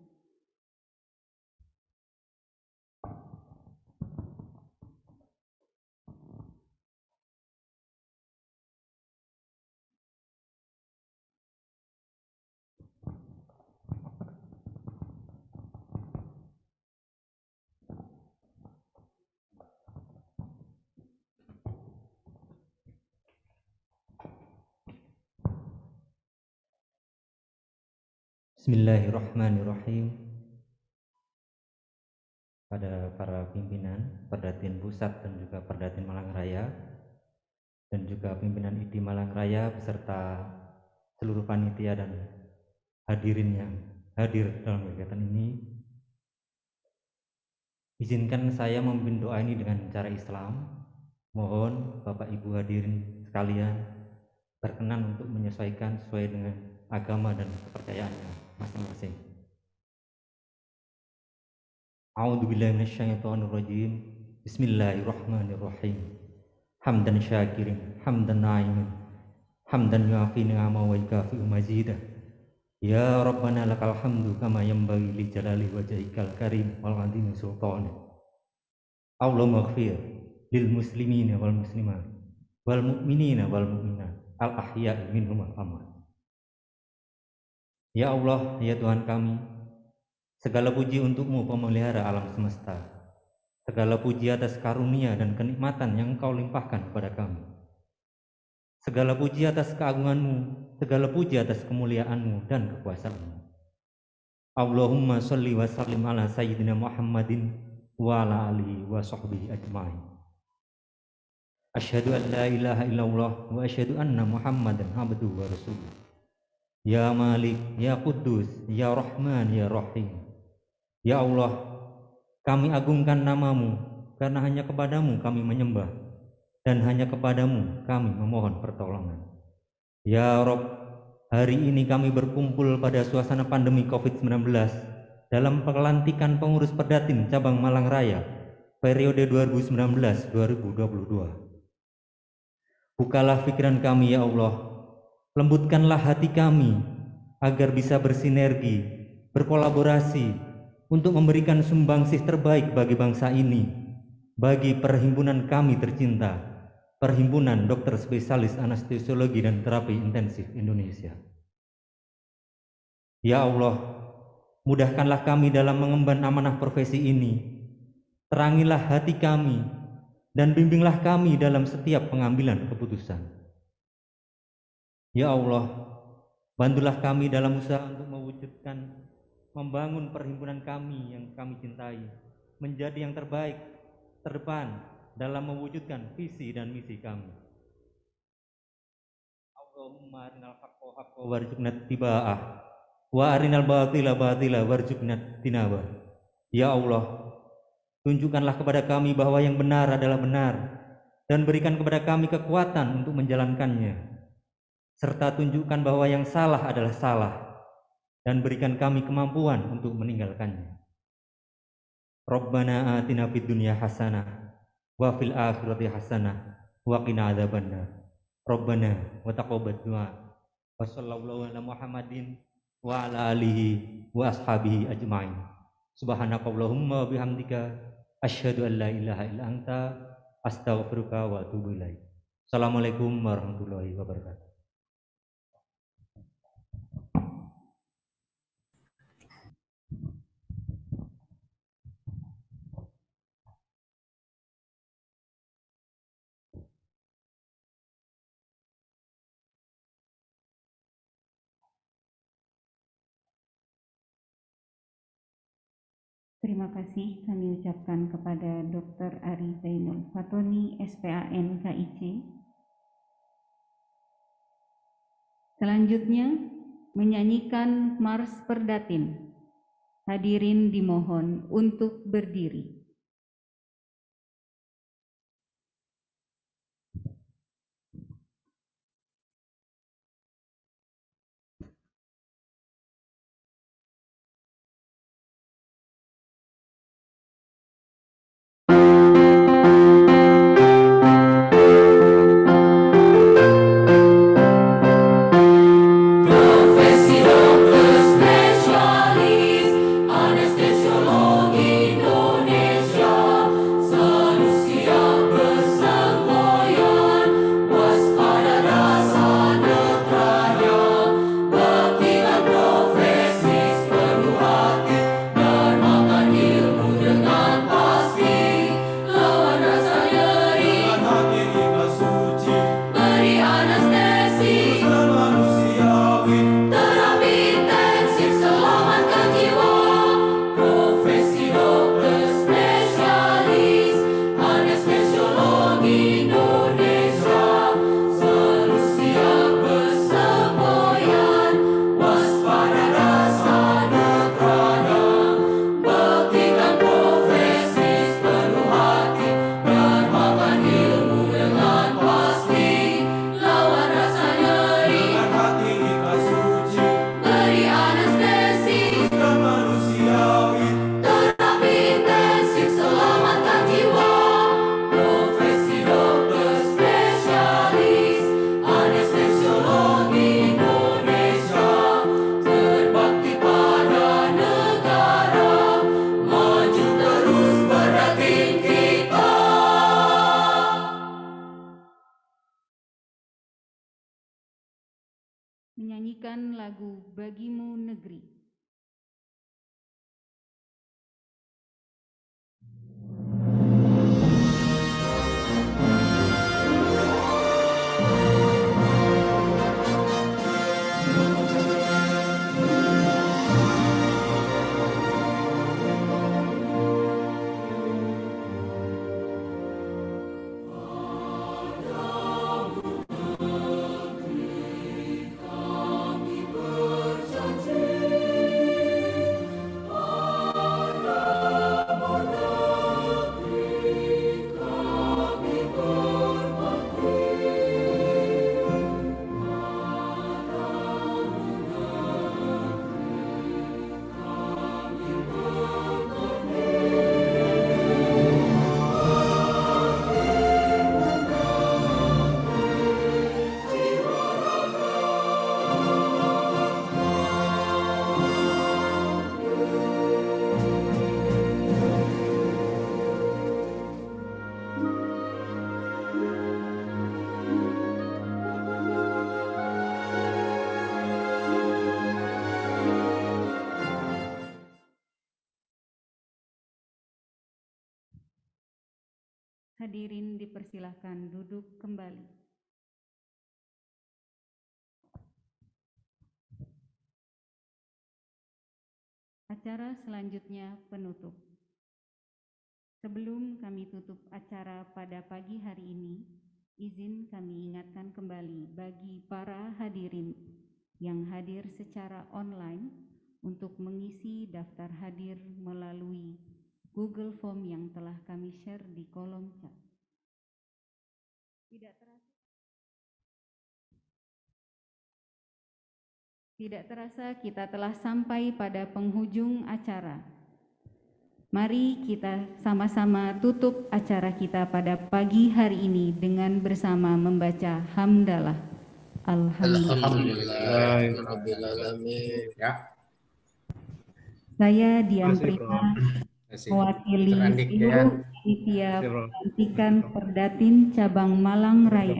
Bismillahirrahmanirrahim. Pada para pimpinan Perdatin Pusat dan juga Perdatin Malang Raya, dan juga pimpinan ID Malang Raya beserta seluruh panitia dan hadirin yang hadir dalam kegiatan ini, izinkan saya memimpin doa ini dengan cara Islam. Mohon Bapak Ibu hadirin sekalian berkenan untuk menyesuaikan sesuai dengan agama dan kepercayaannya masing-masing. A'udzubillahi minasyaitonirrajim. Bismillahirrahmanirrahim. Hamdan syakirin, hamdan na'imin, hamdan yuafi ni'ama wa yukafi'u mazidah. Ya Rabbana lakal hamdu kama yanbaghi li jalali wajhikal karim wal 'azimi sultanik. Allahumma ighfir lil muslimina wal muslimat wal mu'minina wal mu'minat al ahya'i minhum wal amwat. Ya Allah, ya Tuhan kami, segala puji untuk-Mu pemelihara alam semesta. Segala puji atas karunia dan kenikmatan yang Engkau limpahkan kepada kami. Segala puji atas keagungan-Mu, segala puji atas kemuliaan-Mu dan kekuasaan-Mu. Allahumma sholli wa sallim ala sayyidina Muhammadin wa ala alihi wa sahbihi ajma'in. Asyhadu an la ilaha illallah wa asyhadu anna Muhammadan abduhu wa rasuluh. Ya Malik, Ya Kudus, Ya Rahman, Ya Rahim. Ya Allah, kami agungkan nama-Mu, karena hanya kepada-Mu kami menyembah, dan hanya kepada-Mu kami memohon pertolongan. Ya Rabb, hari ini kami berkumpul pada suasana pandemi COVID-19 dalam pelantikan pengurus Perdatin Cabang Malang Raya periode 2019-2022. Bukalah pikiran kami ya Allah, lembutkanlah hati kami agar bisa bersinergi, berkolaborasi untuk memberikan sumbangsih terbaik bagi bangsa ini, bagi perhimpunan kami tercinta, Perhimpunan Dokter Spesialis Anestesiologi dan Terapi Intensif Indonesia. Ya Allah, mudahkanlah kami dalam mengemban amanah profesi ini, terangilah hati kami, dan bimbinglah kami dalam setiap pengambilan keputusan. Ya Allah, bantulah kami dalam usaha untuk membangun perhimpunan kami yang kami cintai menjadi yang terbaik, terdepan dalam mewujudkan visi dan misi kami. Allahumma arinal haqqa haqqa warzuqna ittiba'ah wa arinal batila batila warzuqna tinabah. Ya Allah, tunjukkanlah kepada kami bahwa yang benar adalah benar dan berikan kepada kami kekuatan untuk menjalankannya, serta tunjukkan bahwa yang salah adalah salah dan berikan kami kemampuan untuk meninggalkannya. Rabbana atina fid dunya hasanah wa fil akhirati hasanah wa qina adzabannar. Rabbana wa taqabbal du'a. Wa sallallahu ala Muhammadin wa ala alihi wa ashabihi ajma'in. Subhanakallahumma wa bihamdika asyhadu an la ilaha illa anta astaghfiruka wa atubu ilaik. Assalamualaikum warahmatullahi wabarakatuh. Terima kasih kami ucapkan kepada Dr. Ari Zainul Fatoni, SPAN KIC. Selanjutnya, menyanyikan Mars Perdatin. Hadirin dimohon untuk berdiri. Menyanyikan lagu Bagimu Negeri. Hadirin dipersilahkan duduk kembali. acara selanjutnya penutup. Sebelum kami tutup acara pada pagi hari ini, izin kami ingatkan kembali bagi para hadirin yang hadir secara online untuk mengisi daftar hadir melalui Google Form yang telah kami share di kolom chat. Tidak terasa kita telah sampai pada penghujung acara. Mari kita sama-sama tutup acara kita pada pagi hari ini dengan bersama membaca hamdalah. Alhamdulillah. Rabbil alamin. Ya. Saya Dian Prima, mewakili seluruh panitia pelantikan Perdatin Cabang Malang Raya.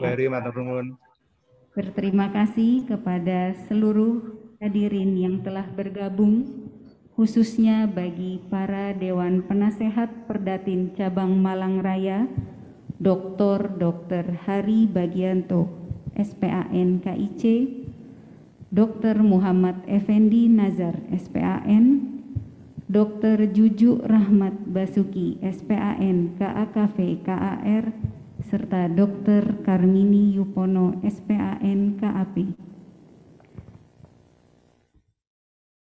Berterima kasih kepada seluruh hadirin yang telah bergabung, khususnya bagi para Dewan Penasehat Perdatin Cabang Malang Raya, Dr. Hari Bagianto, SPAN KIC, Dr. Muhammad Effendi Nazar, SPAN, Dr. Juju Rahmat Basuki, SPAN KAKV KAR, serta Dr. Karmini Yupono, SPAN KAP.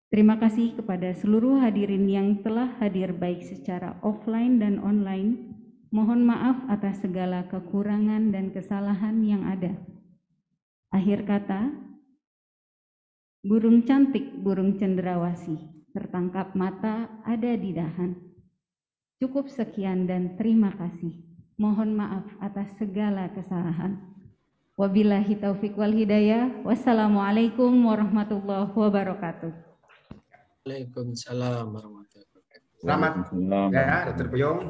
Terima kasih kepada seluruh hadirin yang telah hadir baik secara offline dan online. Mohon maaf atas segala kekurangan dan kesalahan yang ada. Akhir kata, burung cantik, burung cendrawasih, tertangkap mata ada di dahan. Cukup sekian dan terima kasih. Mohon maaf atas segala kesalahan. Wabillahi taufiq wal hidayah. Wassalamualaikum warahmatullahi wabarakatuh. Waalaikumsalam warahmatullahi wabarakatuh. Selamat ya, Dr. Buyung.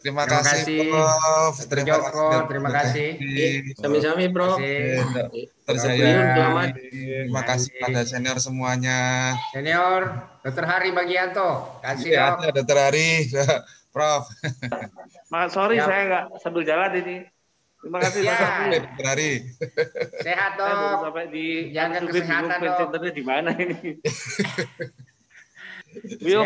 Terima kasih, Prof. Dr. Joko, terima kasih. Sami-sami, Prof. Terima kasih pada senior semuanya. Senior, Dr. Hari Bagianto. Kasih Ya, dok. Dr. Hari, Prof. Sorry, saya nggak sambil jalan ini. Terima kasih, ya. Dr. Hari. Sehat dok. Saya baru sampai di jaga kesehatan dok. Centernya di mana ini? Siap.